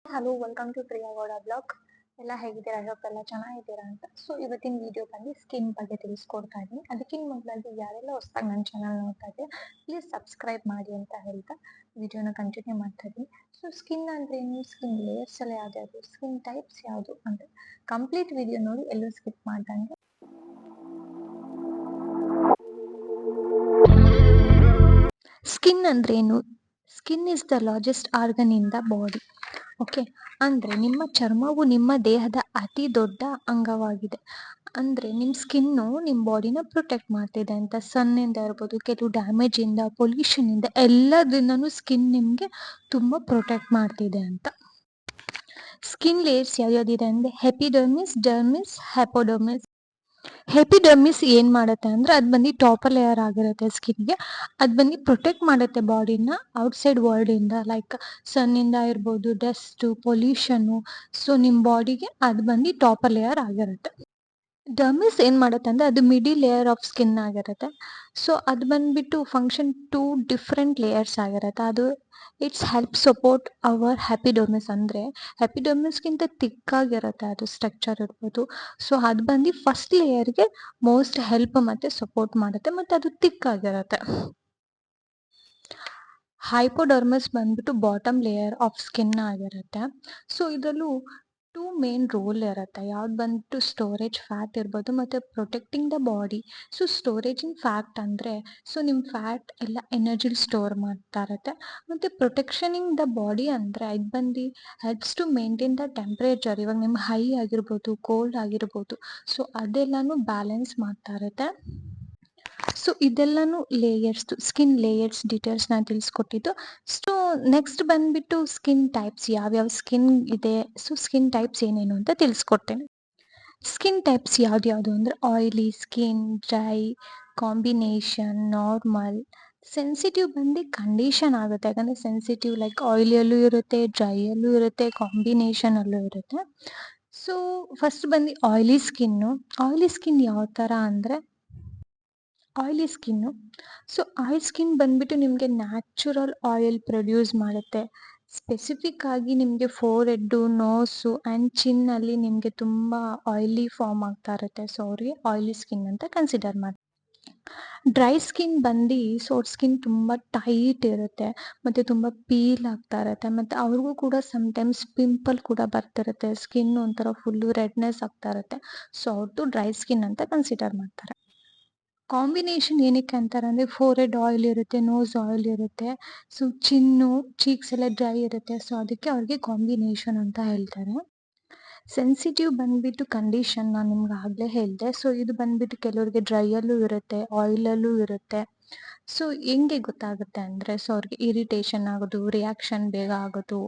Hello, welcome to Priya Gowda blog. ಎಲ್ಲ ಹೇಗಿದ್ದೀರಾ? I hope ಎಲ್ಲ ಚೆನ್ನಾಗಿದ್ದೀರಾ ಅಂತ. ಸೊ ಇವತ್ತಿನ ವಿಡಿಯೋ ಬಂದು ಸ್ಕಿನ್ ಬಗ್ಗೆ ತಿಳಿಸ್ಕೊಡ್ತಾ ಇದ್ದೀನಿ. ಅದಕ್ಕಿಂತ ಮೊದಲಾಗಿ ಯಾರೆಲ್ಲ ಹೊಸದಾಗಿ ನನ್ನ ಚಾನಲ್ ನೋಡ್ತಾ ಇದ್ದೀರಾ, ಪ್ಲೀಸ್ ಸಬ್ಸ್ಕ್ರೈಬ್ ಮಾಡಿ ಅಂತ ಹೇಳ್ತಾ ವಿಡಿಯೋನ ಕಂಟಿನ್ಯೂ ಮಾಡ್ತಾ ಇದ್ದೀನಿ. ಸೊ ಸ್ಕಿನ್ ಅಂದ್ರೆ ಏನು, ಸ್ಕಿನ್ ಲೇಯರ್ಸ್ ಎಲ್ಲ ಯಾವ್ದು, ಸ್ಕಿನ್ ಟೈಪ್ಸ್ ಯಾವುದು ಅಂತ ಕಂಪ್ಲೀಟ್ ವಿಡಿಯೋ ನೋಡಿ, ಎಲ್ಲೂ ಸ್ಕಿಪ್ ಮಾಡ್ದಂಗೆ. ಸ್ಕಿನ್ ಅಂದ್ರೆ ಏನು? Skin is the largest organ in the body. Okay, ಅಂದ್ರೆ ನಿಮ್ಮ ಚರ್ಮವು ನಿಮ್ಮ ದೇಹದ ಅತಿ ದೊಡ್ಡ ಅಂಗವಾಗಿದೆ. ಅಂದ್ರೆ ನಿಮ್ ಸ್ಕಿನ್ನು ನಿಮ್ ಬಾಡಿನ ಪ್ರೊಟೆಕ್ಟ್ ಮಾಡ್ತಿದೆ ಅಂತ. ಸನ್ ಇಂದ ಇರ್ಬೋದು, ಕೆಲವು ಡ್ಯಾಮೇಜ್ ಇಂದ, ಪೊಲ್ಯೂಷನ್ ಇಂದ, ಎಲ್ಲದ್ರಿಂದನೂ ಸ್ಕಿನ್ ನಿಮ್ಗೆ ತುಂಬಾ ಪ್ರೊಟೆಕ್ಟ್ ಮಾಡ್ತಿದೆ ಅಂತ. ಸ್ಕಿನ್ ಲೇಯರ್ಸ್ ಯಾವ್ಯಾವ್ದಿದೆ ಅಂದ್ರೆ ಎಪಿಡರ್ಮಿಸ್, ಡರ್ಮಿಸ್, ಹೈಪೋಡರ್ಮಿಸ್. ಎಪಿಡರ್ಮಿಸ್ ಏನ್ ಮಾಡುತ್ತೆ ಅಂದ್ರೆ ಅದ್ ಬಂದು ಟಾಪರ್ ಲೇಯರ್ ಆಗಿರುತ್ತೆ ಸ್ಕಿನ್ಗೆ. ಅದ್ ಬಂದು ಪ್ರೊಟೆಕ್ಟ್ ಮಾಡುತ್ತೆ ಬಾಡಿನ ಔಟ್ಸೈಡ್ ವರ್ಲ್ಡ್ ಇಂದ, ಲೈಕ್ ಸನ್ ಇಂದ ಇರ್ಬೋದು, ಡಸ್ಟ್, ಪೊಲ್ಯೂಷನ್. ಸೊ ನಿಮ್ ಬಾಡಿಗೆ ಅದ್ ಬಂದು ಟಾಪರ್ ಲೇಯರ್ ಆಗಿರುತ್ತೆ. ಡರ್ಮಿಸ್ ಏನ್ ಮಾಡುತ್ತೆ ಅಂದ್ರೆ ಅದು ಮಿಡಿಲ್ ಲೇಯರ್ ಆಫ್ ಸ್ಕಿನ್ ಆಗಿರುತ್ತೆ. ಸೊ ಅದು ಬಂದ್ಬಿಟ್ಟು ಫಂಕ್ಷನ್ 2 ಡಿಫ್ರೆಂಟ್ ಲೇಯರ್ಸ್ ಆಗಿರುತ್ತೆ. ಅದು ಇಟ್ಸ್ ಹೆಲ್ಪ್ ಸಪೋರ್ಟ್ ಅವರ್ ಹ್ಯಾಪಿಡರ್ಮಿಸ್. ಅಂದ್ರೆ ಹ್ಯಾಪಿಡರ್ಮಿಸ್ಗಿಂತ ಥಿಕ್ ಆಗಿರುತ್ತೆ ಅದು ಸ್ಟ್ರಕ್ಚರ್ ಇರ್ಬೋದು. ಸೊ ಅದು ಬಂದು ಫಸ್ಟ್ ಲೇಯರ್ಗೆ ಮೋಸ್ಟ್ ಹೆಲ್ಪ್ ಮತ್ತೆ ಸಪೋರ್ಟ್ ಮಾಡುತ್ತೆ, ಮತ್ತೆ ಅದು ಥಿಕ್ ಆಗಿರುತ್ತೆ. ಹೈಪೋಡರ್ಮಸ್ ಬಂದ್ಬಿಟ್ಟು ಬಾಟಮ್ ಲೇಯರ್ ಆಫ್ ಸ್ಕಿನ್ ಆಗಿರುತ್ತೆ. ಸೊ ಇದರಲ್ಲೂ 2 ಮೇನ್ ರೋಲ್ ಇರುತ್ತೆ. ಯಾವ್ದು ಬಂದ್ಬಿಟ್ಟು ಸ್ಟೋರೇಜ್ ಫ್ಯಾಟ್ ಇರ್ಬೋದು, ಮತ್ತೆ protecting the body. So storage in fat ಅಂದ್ರೆ ಸೊ ನಿಮ್ ಫ್ಯಾಟ್ ಎಲ್ಲ ಎನರ್ಜಿ ಸ್ಟೋರ್ ಮಾಡ್ತಾ ಇರುತ್ತೆ. ಮತ್ತೆ ಪ್ರೊಟೆಕ್ಷನಿಂಗ್ ದ ಬಾಡಿ ಅಂದ್ರೆ ಇದು ಬಂದು helps to maintain the temperature. ಇವಾಗ ನಿಮ್ ಹೈ ಆಗಿರ್ಬೋದು, ಕೋಲ್ಡ್ ಆಗಿರ್ಬೋದು, ಸೊ ಅದೆಲ್ಲಾನು ಬ್ಯಾಲೆನ್ಸ್ ಮಾಡ್ತಾ ಇರುತ್ತೆ. ಸೊ ಇದೆಲ್ಲಾನು ಲೇಯರ್ಸ್, ಸ್ಕಿನ್ ಲೇಯರ್ಸ್ ಡೀಟೇಲ್ಸ್ ನಾನು ತಿಳಿಸ್ಕೊಟ್ಟಿದ್ದು. ಸೊ ನೆಕ್ಸ್ಟ್ ಬಂದ್ಬಿಟ್ಟು ಸ್ಕಿನ್ ಟೈಪ್ಸ್, ಯಾವ್ಯಾವ ಸ್ಕಿನ್ ಇದೆ, ಸೊ ಸ್ಕಿನ್ ಟೈಪ್ಸ್ ಏನೇನು ಅಂತ ತಿಳಿಸ್ಕೊಡ್ತೇನೆ. ಸ್ಕಿನ್ ಟೈಪ್ಸ್ ಯಾವ್ದ್ಯಾವುದು ಅಂದ್ರೆ oily skin, dry, combination, normal. Sensitive ಬಂದು ಕಂಡೀಷನ್ ಆಗುತ್ತೆ, ಯಾಕಂದ್ರೆ ಸೆನ್ಸಿಟಿವ್ ಲೈಕ್ ಆಯಿಲಿಯಲ್ಲೂ ಇರುತ್ತೆ, ಡ್ರೈಯಲ್ಲೂ ಇರುತ್ತೆ, ಕಾಂಬಿನೇಷನ್ ಅಲ್ಲೂ ಇರುತ್ತೆ. ಸೊ ಫಸ್ಟ್ ಬಂದು ಆಯಿಲಿ ಸ್ಕಿನ್ನು. ಆಯಿಲಿ ಸ್ಕಿನ್ ಯಾವ ಥರ ಅಂದರೆ oily skin. So oil skin ಬಂದ್ಬಿಟ್ಟು ನಿಮಗೆ ನ್ಯಾಚುರಲ್ ಆಯಿಲ್ ಪ್ರೊಡ್ಯೂಸ್ ಮಾಡುತ್ತೆ. ಸ್ಪೆಸಿಫಿಕ್ ಆಗಿ ನಿಮಗೆ ಫೋರ್ ಹೆಡ್ಡು, ನೋಸು ಆ್ಯಂಡ್ ಚಿನ್ನಲ್ಲಿ ನಿಮಗೆ ತುಂಬ ಆಯಿಲಿ ಫಾರ್ಮ್ ಆಗ್ತಾ ಇರುತ್ತೆ. ಸೊ ಅವ್ರಿಗೆ ಆಯಿಲಿ ಸ್ಕಿನ್ ಅಂತ ಕನ್ಸಿಡರ್ ಮಾಡಿ. ಡ್ರೈ ಸ್ಕಿನ್ ಬಂದು ಸೊ ಅವ್ರ ಸ್ಕಿನ್ ತುಂಬ ಟೈಟ್ ಇರುತ್ತೆ, ಮತ್ತು ತುಂಬ ಪೀಲ್ ಆಗ್ತಾ ಇರುತ್ತೆ, ಮತ್ತು ಅವ್ರಿಗೂ ಕೂಡ ಸಮ್ಟೈಮ್ಸ್ ಪಿಂಪಲ್ ಕೂಡ ಬರ್ತಿರುತ್ತೆ, ಸ್ಕಿನ್ ಒಂಥರ ಫುಲ್ಲು ರೆಡ್ನೆಸ್ ಆಗ್ತಾ ಇರುತ್ತೆ. ಸೊ ಅವ್ರದ್ದು ಡ್ರೈ ಸ್ಕಿನ್ ಅಂತ ಕನ್ಸಿಡರ್ ಮಾಡ್ತಾರೆ. ಕಾಂಬಿನೇಷನ್ ಏನಕ್ಕೆ ಅಂತಾರೆ ಅಂದರೆ ಫೋರ್ ಹೆಡ್ ಆಯಿಲ್ ಇರುತ್ತೆ, ನೋಸ್ ಆಯಿಲ್ ಇರುತ್ತೆ, ಸೊ ಚಿನ್ನು ಚೀಕ್ಸ್ ಎಲ್ಲ ಡ್ರೈ ಇರುತ್ತೆ. ಸೊ ಅದಕ್ಕೆ ಅವ್ರಿಗೆ ಕಾಂಬಿನೇಷನ್ ಅಂತ ಹೇಳ್ತಾರೆ. ಸೆನ್ಸಿಟಿವ್ ಬಂದ್ಬಿಟ್ಟು ಕಂಡೀಷನ್ ನಾನು ನಿಮ್ಗೆ ಆಗಲೇ ಹೇಳಿದೆ. ಸೊ ಇದು ಬಂದ್ಬಿಟ್ಟು ಕೆಲವರಿಗೆ ಡ್ರೈಯಲ್ಲೂ ಇರುತ್ತೆ, ಆಯಿಲಲ್ಲೂ ಇರುತ್ತೆ. ಸೊ ಹೆಂಗೆ ಗೊತ್ತಾಗುತ್ತೆ ಅಂದರೆ ಸೊ ಅವ್ರಿಗೆ ಇರಿಟೇಷನ್ ಆಗೋದು, ರಿಯಾಕ್ಷನ್ ಬೇಗ ಆಗೋದು,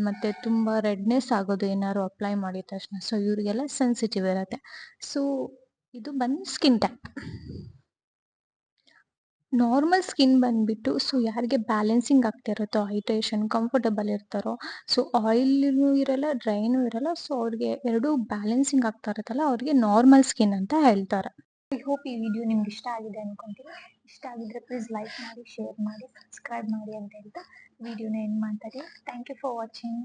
ಮತ್ತು ತುಂಬ ರೆಡ್ನೆಸ್ ಆಗೋದು ಏನಾದ್ರು ಅಪ್ಲೈ ಮಾಡಿದ ತಕ್ಷಣ. ಸೊ ಇವರಿಗೆಲ್ಲ ಸೆನ್ಸಿಟಿವ್ ಇರುತ್ತೆ. ಸೊ ಇದು ಬಂದು ಸ್ಕಿನ್ ಟೈಪ್. ನಾರ್ಮಲ್ ಸ್ಕಿನ್ ಬಂದ್ಬಿಟ್ಟು ಸೊ ಯಾರಿಗೆ ಬ್ಯಾಲೆನ್ಸಿಂಗ್ ಆಗ್ತಿರುತ್ತೋ, ಹೈಡ್ರೇಷನ್ ಕಂಫರ್ಟಬಲ್ ಇರ್ತಾರೋ, ಸೊ ಆಯಿಲ್ನೂ ಇರಲ್ಲ, ಡ್ರೈನೂ ಇರಲ್ಲ, ಸೊ ಅವ್ರಿಗೆ ಎರಡೂ ಬ್ಯಾಲೆನ್ಸಿಂಗ್ ಆಗ್ತಾ ಇರುತ್ತಲ್ಲ, ಅವ್ರಿಗೆ ನಾರ್ಮಲ್ ಸ್ಕಿನ್ ಅಂತ ಹೇಳ್ತಾರೆ. ಐ ಹೋಪ್ ಈ ವಿಡಿಯೋ ನಿಮ್ಗೆ ಇಷ್ಟ ಆಗಿದೆ ಅನ್ಕೊಂತೀನಿ. ಇಷ್ಟ ಆಗಿದ್ರೆ ಪ್ಲೀಸ್ ಲೈಕ್ ಮಾಡಿ, ಶೇರ್ ಮಾಡಿ, ಸಬ್ಸ್ಕ್ರೈಬ್ ಮಾಡಿ ಅಂತ ಹೇಳ್ತಾ ವಿಡಿಯೋನ ಎಂಡ್ ಮಾಡ್ತಾ ಇದ್ದೀನಿ. Thank you for watching.